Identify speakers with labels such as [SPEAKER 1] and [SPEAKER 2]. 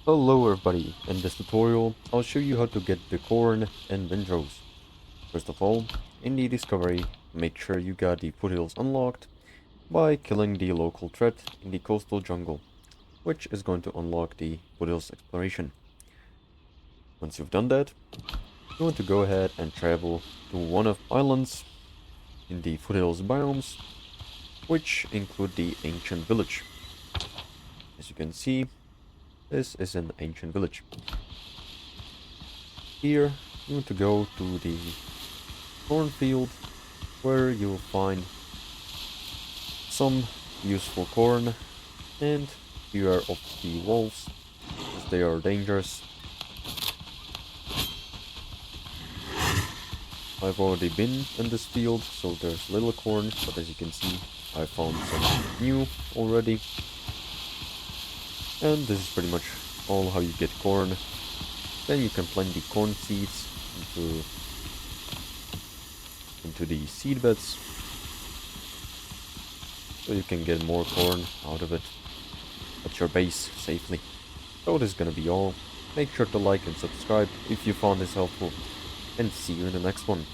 [SPEAKER 1] Hello everybody, in this tutorial I'll show you how to get the corn in Windrose. First of all, in the discovery, make sure you got the foothills unlocked by killing the local threat in the coastal jungle, which is going to unlock the foothills exploration. Once you've done that, you want to go ahead and travel to one of islands in the foothills biomes, which include the ancient village. As you can see, this is an ancient village. Here, you want to go to the cornfield where you'll find some useful corn and beware of the wolves as they are dangerous. I've already been in this field, so there's little corn, but as you can see I found some new already. And this is pretty much all how you get corn. Then you can plant the corn seeds into the seed beds, so you can get more corn out of it at your base safely. So this is gonna be all. Make sure to like and subscribe if you found this helpful, and see you in the next one.